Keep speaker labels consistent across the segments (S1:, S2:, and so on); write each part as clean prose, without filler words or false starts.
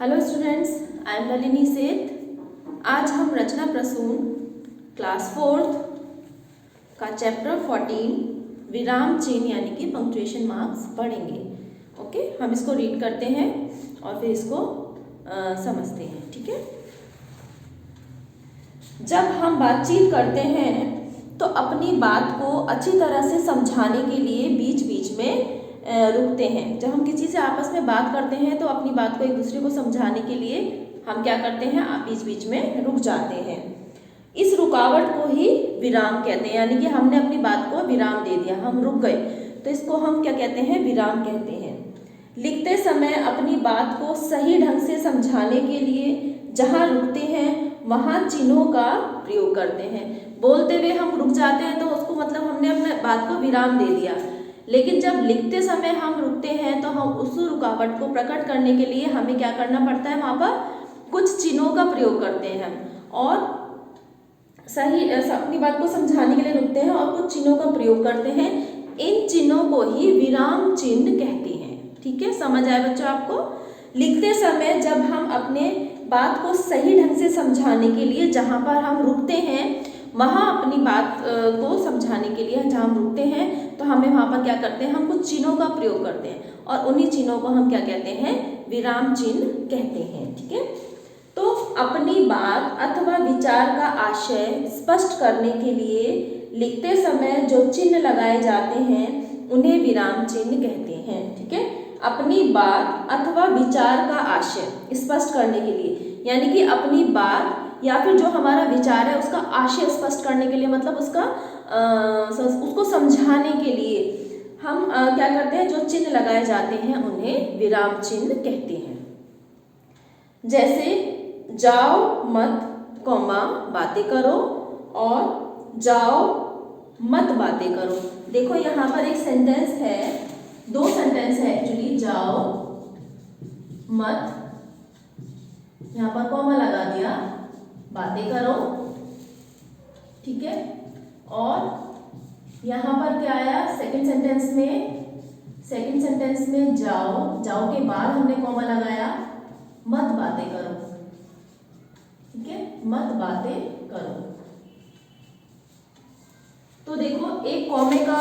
S1: Hello students, I am Nalini सेठ। आज हम रचना प्रसून क्लास 4th का चैप्टर 14 विराम चिन्ह यानी कि पंक्चुएशन मार्क्स पढ़ेंगे। ओके, हम इसको रीड करते हैं और फिर इसको समझते हैं। ठीक है, जब हम बातचीत करते हैं तो अपनी बात को अच्छी तरह से समझाने के लिए बीच बीच में रुकते हैं। जब हम किसी से आपस में बात करते हैं तो अपनी बात को एक दूसरे को समझाने के लिए हम क्या करते हैं, बीच बीच में रुक जाते हैं। इस रुकावट को ही विराम कहते हैं, यानी कि हमने अपनी बात को विराम दे दिया, हम रुक गए, तो इसको हम क्या कहते हैं, विराम कहते हैं। लिखते समय अपनी बात को सही ढंग से समझाने के लिए जहाँ रुकते हैं वहाँ चिन्हों का प्रयोग करते हैं। बोलते हुए हम रुक जाते हैं तो उसको मतलब हमने अपने बात को विराम दे दिया, लेकिन जब लिखते समय हम रुकते हैं तो हम उस रुकावट को प्रकट करने के लिए हमें क्या करना पड़ता है, वहाँ पर कुछ चिन्हों का प्रयोग करते हैं और सही अपनी बात को समझाने के लिए रुकते हैं और कुछ चिन्हों का प्रयोग करते हैं। इन चिन्हों को ही विराम चिन्ह कहते हैं। ठीक है, समझ आया बच्चों आपको? लिखते समय जब हम अपने बात को सही ढंग से समझाने के लिए जहाँ पर हम रुकते हैं, वहाँ अपनी बात को समझाने के लिए जहाँ हम रुकते हैं तो हमें वहाँ पर क्या करते हैं, हम कुछ चिन्हों का प्रयोग करते हैं और उन्हीं चिन्हों को हम क्या कहते हैं, विराम चिन्ह कहते हैं। ठीक है, तो अपनी बात अथवा विचार का आशय स्पष्ट करने के लिए लिखते समय जो चिन्ह लगाए जाते हैं उन्हें विराम चिन्ह कहते हैं। ठीक है, अपनी बात अथवा विचार का आशय स्पष्ट करने के लिए, यानी कि अपनी बात या फिर जो हमारा विचार है उसका आशय स्पष्ट करने के लिए, मतलब उसको समझाने के लिए हम क्या करते हैं, जो चिन्ह लगाए जाते हैं उन्हें विराम चिन्ह कहते हैं। जैसे जाओ मत कौमा बातें करो और जाओ मत बातें करो। देखो यहाँ पर एक सेंटेंस है, दो सेंटेंस है एक्चुअली, जाओ मत, यहाँ पर कॉमा लगा दिया, बातें करो। ठीक है, और यहाँ पर क्या आया, सेकंड सेंटेंस में जाओ के बाद हमने कॉमा लगाया, मत बातें करो। ठीक है, मत बातें करो। तो देखो एक कॉमे का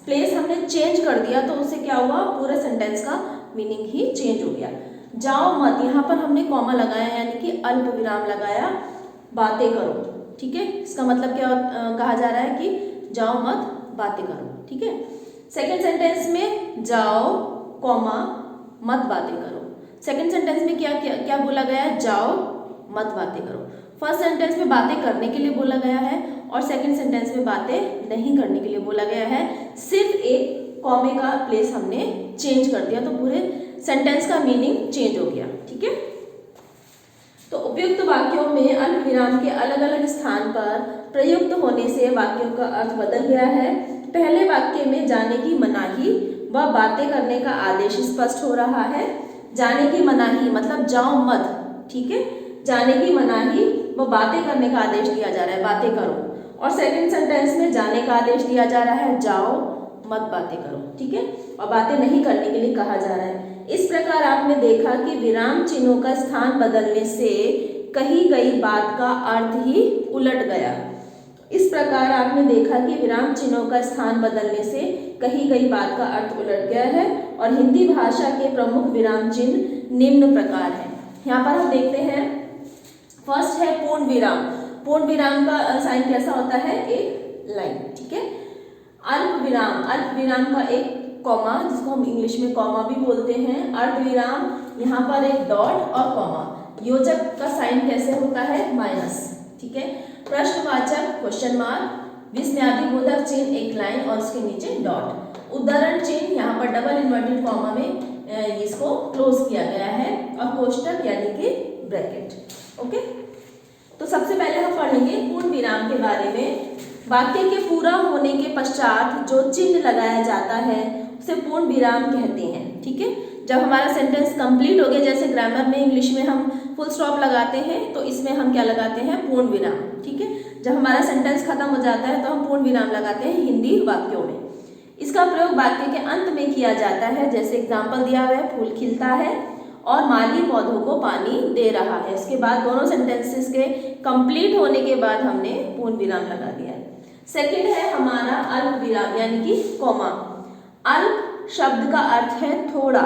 S1: प्लेस हमने चेंज कर दिया तो उससे क्या हुआ, पूरे सेंटेंस का मीनिंग ही चेंज हो गया। जाओ मत, यहाँ पर हमने कॉमा लगाया यानी कि अल्प विराम लगाया, बातें करो। ठीक है, इसका मतलब क्या कहा जा रहा है कि जाओ मत बातें करो। ठीक है, सेकंड सेंटेंस में जाओ कॉमा मत बातें करो। सेकंड सेंटेंस में क्या बोला गया है, जाओ मत बातें करो। फर्स्ट सेंटेंस में बातें करने के लिए बोला गया है और सेकंड सेंटेंस में बातें नहीं करने के लिए बोला गया है। सिर्फ एक कॉमे का प्लेस हमने चेंज कर दिया तो पूरे सेंटेंस का मीनिंग चेंज हो गया। ठीक है, तो उपयुक्त वाक्यों में अल्प विराम के अलग अलग स्थान पर प्रयुक्त होने से वाक्यों का अर्थ बदल गया है। पहले वाक्य में जाने की मनाही व बातें करने का आदेश स्पष्ट हो रहा है। जाने की मनाही मतलब जाओ मत, ठीक है, जाने की मनाही व बातें करने का आदेश दिया जा रहा है, बातें करो। और सेकंड सेंटेंस में जाने का आदेश दिया जा रहा है, जाओ मत बातें करो। ठीक है, और बातें नहीं करने के लिए कहा जा रहा है। इस प्रकार आपने देखा कि विराम चिन्हों का स्थान बदलने से कही गई बात का अर्थ ही उलट गया। इस प्रकार आपने देखा कि विराम चिन्हों का स्थान बदलने से कही गई बात का अर्थ उलट गया है और हिंदी भाषा के प्रमुख विराम चिन्ह निम्न प्रकार हैं। यहाँ पर हम देखते हैं, फर्स्ट है पूर्ण विराम। पूर्ण विराम का साइन कैसा होता है, एक लाइन। ठीक है, अल्प विराम का एक कॉमा, जिसको हम इंग्लिश में कॉमा भी बोलते हैं। अर्ध विराम, यहाँ पर एक डॉट और कॉमा। योजक का साइन कैसे होता है, माइनस। ठीक है, प्रश्नवाचक क्वेश्चन मार्क, विस्मयादिबोधक चिन्ह एक लाइन और उसके नीचे डॉट। उद्धरण चिन्ह यहाँ पर डबल इन्वर्टेड कॉमा में इसको क्लोज किया गया है और कोष्टक यानी कि ब्रैकेट। ओके, तो सबसे पहले हम पढ़ेंगे पूर्ण विराम के बारे में। वाक्य के पूरा होने के पश्चात जो चिन्ह लगाया जाता है उसे पूर्ण विराम कहते हैं। ठीक है, जब हमारा सेंटेंस कंप्लीट हो गया, जैसे ग्रामर में इंग्लिश में हम फुल स्टॉप लगाते हैं तो इसमें हम क्या लगाते हैं, पूर्ण विराम। ठीक है, जब हमारा सेंटेंस खत्म हो जाता है तो हम पूर्ण विराम लगाते हैं हिंदी वाक्यों में। इसका प्रयोग वाक्य के अंत में किया जाता है, जैसे एग्जाम्पल दिया हुआ है, फूल खिलता है और माली पौधों को पानी दे रहा है। इसके बाद दोनों सेंटेंसेस के कंप्लीट होने के बाद हमने पूर्ण विराम लगा दिया है। सेकंड है हमारा अल्प विराम यानी कि कॉमा। अल्प शब्द का अर्थ है थोड़ा।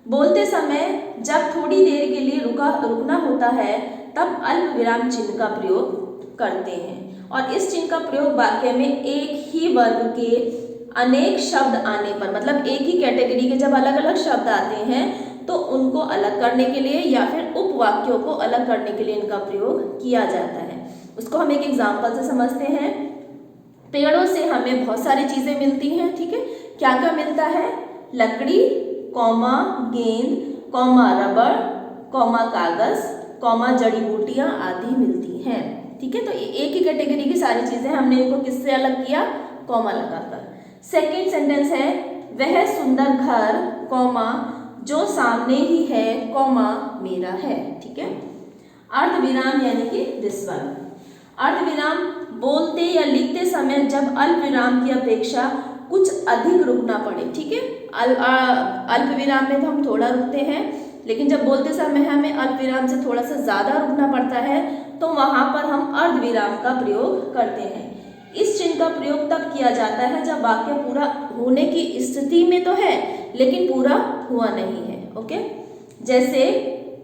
S1: बोलते समय जब थोड़ी देर के लिए रुकना होता है तब अल्प विराम चिन्ह का प्रयोग करते हैं, और इस चिन्ह का प्रयोग वाक्य में एक ही वर्ग के अनेक शब्द आने पर, मतलब एक ही कैटेगरी के जब अलग अलग शब्द आते हैं तो उनको अलग करने के लिए या फिर उपवाक्यों को अलग करने के लिए इनका प्रयोग किया जाता है। उसको हम एक एग्जाम्पल से समझते हैं। पेड़ों से हमें बहुत सारी चीजें मिलती हैं, ठीक है। क्या क्या मिलता है? लकड़ी, कौमा गेंद, कौमा रबड़, कौमा कागज, कौमा जड़ी बूटियां आदि मिलती हैं, ठीक है। तो एक ही कैटेगरी की सारी चीजें हमने इनको किससे अलग किया? कौमा लगाकर। सेकेंड सेंटेंस है वह सुंदर घर, कौमा जो सामने ही है, कौमा मेरा है, ठीक है। अर्धविराम यानी कि दिस वन। अर्धविराम बोलते या लिखते समय जब अल्प विराम की अपेक्षा कुछ अधिक रुकना पड़े, ठीक है। अल्प विराम में तो हम थोड़ा रुकते हैं, लेकिन जब बोलते समय हमें अल्प विराम से थोड़ा सा ज्यादा रुकना पड़ता है तो वहां पर हम अर्धविराम का प्रयोग करते हैं। इस चिन्ह का प्रयोग तब किया जाता है जब वाक्य पूरा होने की स्थिति में तो है लेकिन पूरा हुआ नहीं है, ओके। जैसे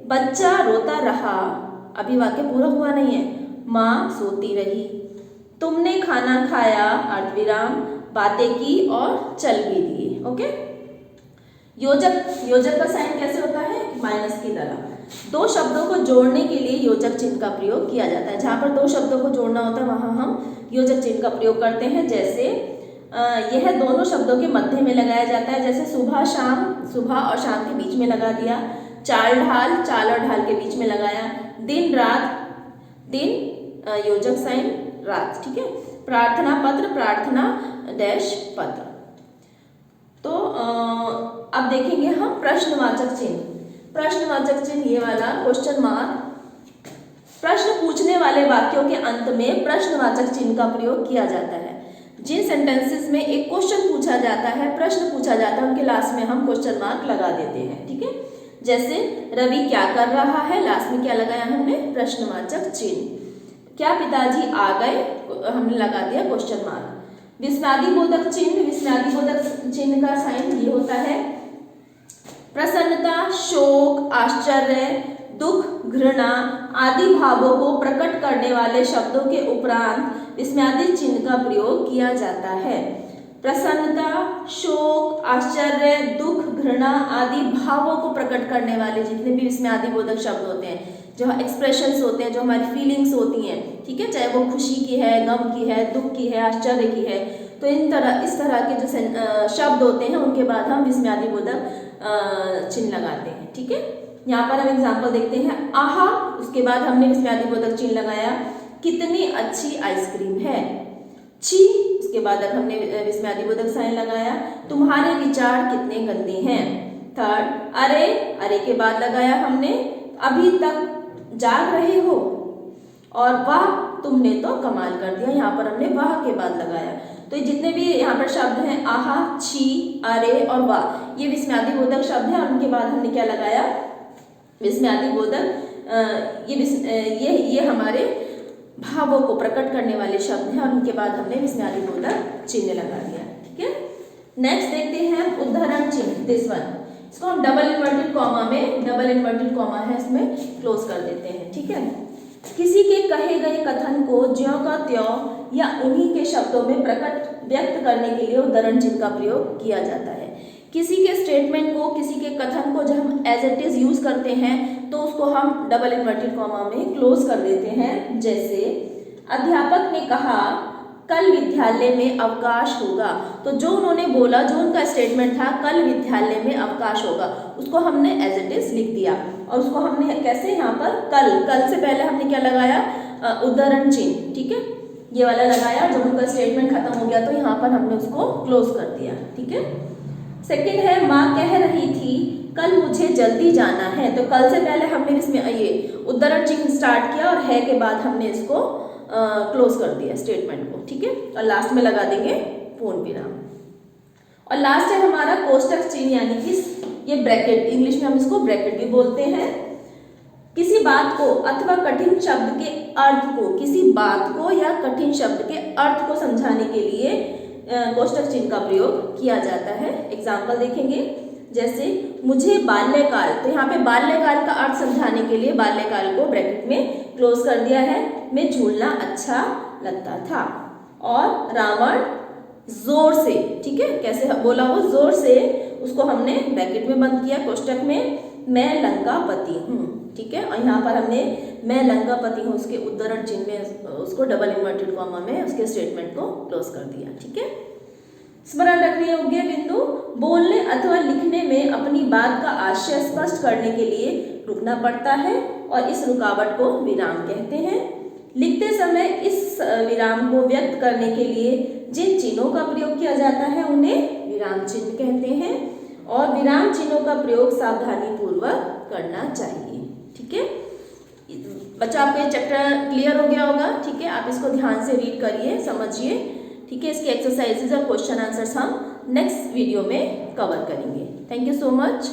S1: बच्चा रोता रहा, अभी वाक्य पूरा हुआ नहीं है। माँ सोती रही, तुमने खाना खाया, अर्धविराम, बातें की और चल भी दिए, ओके। योजक का साइन कैसे होता है? माइनस की तरह। दो शब्दों को जोड़ने के लिए योजक चिन्ह का प्रयोग किया जाता है। जहां पर दो शब्दों को जोड़ना होता है वहां हम योजक चिन्ह का प्रयोग करते हैं। जैसे यह दोनों शब्दों के मध्य में लगाया जाता है, जैसे सुबह शाम, सुबह और शाम के बीच में लगा दिया। चाल ढाल, चाल और ढाल के बीच में लगाया। दिन रात, दिन योजक साइन रात, ठीक है। प्रार्थना पत्र, प्रार्थना डैश पत्र। तो अब देखेंगे हम प्रश्नवाचक चिन्ह। प्रश्नवाचक चिन्ह ये वाला क्वेश्चन मार्क। प्रश्न पूछने वाले वाक्यों के अंत में प्रश्नवाचक चिन्ह का प्रयोग किया जाता है। जिन सेंटेंसेस में एक क्वेश्चन पूछा जाता है, प्रश्न पूछा जाता है, उनके लास्ट में हम क्वेश्चन मार्क लगा देते हैं, ठीक है। जैसे रवि क्या कर रहा है, लास्ट में क्या लगाया हमने? प्रश्नवाचक चिन्ह। क्या पिताजी आ गए, हमने लगा दिया क्वेश्चन मार्क। विस्मयादिबोधक चिन्ह, विस्मयादिबोधक चिन्ह का साइन ये होता है प्रसन्नता, शोक, आश्चर्य, दुख, घृणा आदि भावों को प्रकट करने वाले शब्दों के उपरांत विस्मयादि चिन्ह का प्रयोग किया जाता है। प्रसन्नता, शोक, आश्चर्य, दुख, घृणा आदि भावों को प्रकट करने वाले जितने भी विस्मयादिबोधक शब्द होते हैं, जो एक्सप्रेशंस होते हैं, जो हमारी फीलिंग्स होती हैं, ठीक है, चाहे वो खुशी की है, गम की है, दुख की है, आश्चर्य की है, तो इस तरह के जो शब्द होते हैं उनके बाद हम विस्मयादिबोधक चिन्ह लगाते हैं, ठीक है। यहाँ पर हम एग्जाम्पल देखते हैं। आहा, उसके बाद हमने विस्मयादिबोधक चिन्ह लगाया। कितनी अच्छी आइसक्रीम है। छी, उसके बाद हमने विस्मयादिबोधक साइन लगाया। तुम्हारे विचार कितने गंदे हैं। थर्ड, अरे, अरे के बाद लगाया हमने अभी तक जाग रहे हो। और वाह, तुमने तो कमाल कर दिया, यहाँ पर हमने वाह के बाद लगाया। तो ये जितने भी यहाँ पर शब्द हैं, आहा, छी, अरे और वाह, ये विस्मयादिबोधक शब्द हैं। और उनके बाद हमने क्या लगाया? विस्मयादिबोधक। ये हमारे भावों को प्रकट करने वाले शब्द हैं और उनके बाद हमने विस्मयादिबोधक चिन्ह लगा दिया, ठीक है। नेक्स्ट देखते हैं उदाहरण चिन्ह, दिस वन। इसको हम डबल इन्वर्टेड कॉमा में, डबल इन्वर्टेड कॉमा है इसमें, क्लोज कर देते हैं, ठीक है। किसी के कहे गए कथन को ज्यों का त्यों या उन्हीं के शब्दों में व्यक्त करने के लिए उदाहरण चिन्ह का प्रयोग किया जाता है। किसी के स्टेटमेंट को, किसी के कथन को जब हम एज इट इज यूज करते हैं तो उसको हम डबल इन्वर्टेड कॉमा में क्लोज कर देते हैं। जैसे अध्यापक ने कहा कल विद्यालय में अवकाश होगा, तो जो उन्होंने बोला, जो उनका स्टेटमेंट था कल विद्यालय में अवकाश होगा, उसको हमने एज इट इज लिख दिया। और उसको हमने कैसे, यहाँ पर कल से पहले हमने क्या लगाया? उदाहरण चिन्ह, ठीक है, ये वाला लगाया। जब उनका स्टेटमेंट खत्म हो गया तो यहाँ पर हमने उसको क्लोज कर दिया, ठीक है। सेकेंड है माँ कह रही थी कल मुझे जल्दी जाना है, तो कल से पहले हमने इसमें ये उदाहरण चिन्ह स्टार्ट किया और है के बाद हमने इसको क्लोज कर दिया स्टेटमेंट को, ठीक है। और लास्ट में लगा देंगे पूर्ण विराम। और लास्ट है हमारा कोष्टक चिन्ह यानी कि ये ब्रैकेट, इंग्लिश में हम इसको ब्रैकेट भी बोलते हैं। किसी बात को अथवा कठिन शब्द के अर्थ को, किसी बात को या कठिन शब्द के अर्थ को समझाने के लिए कोष्टक चिन्ह का प्रयोग किया जाता है। एग्जाम्पल देखेंगे, जैसे मुझे बाल्यकाल, तो यहाँ पे बाल्यकाल का अर्थ समझाने के लिए बाल्यकाल को ब्रैकेट में क्लोज कर दिया है, में झूलना अच्छा लगता था। और रावण जोर से, ठीक है, कैसे बोला वो, जोर से, उसको हमने ब्रैकेट में बंद किया कोष्टक में, मैं लंकापति हूँ, ठीक है। और यहाँ पर हमने मैं लंकापति हूँ उसके उद्धरण चिन्ह में उसको डबल इन्वर्टेड कॉमा में उसके स्टेटमेंट को क्लोज कर दिया, ठीक है। स्मरण रखने योग्य बिंदु, बोलने अथवा लिखने में अपनी बात का आशय स्पष्ट करने के लिए रुकना पड़ता है और इस रुकावट को विराम कहते हैं। लिखते समय इस विराम को व्यक्त करने के लिए जिन चिन्हों का प्रयोग किया जाता है उन्हें विराम चिन्ह कहते हैं और विराम चिन्हों का प्रयोग सावधानी पूर्वक करना चाहिए, ठीक है। बच्चा आपको ये चैप्टर क्लियर हो गया होगा, ठीक है। आप इसको ध्यान से रीड करिए, समझिए, ठीक है। इसकी एक्सरसाइजेज और क्वेश्चन आंसर्स हम नेक्स्ट वीडियो में कवर करेंगे। Thank you so much.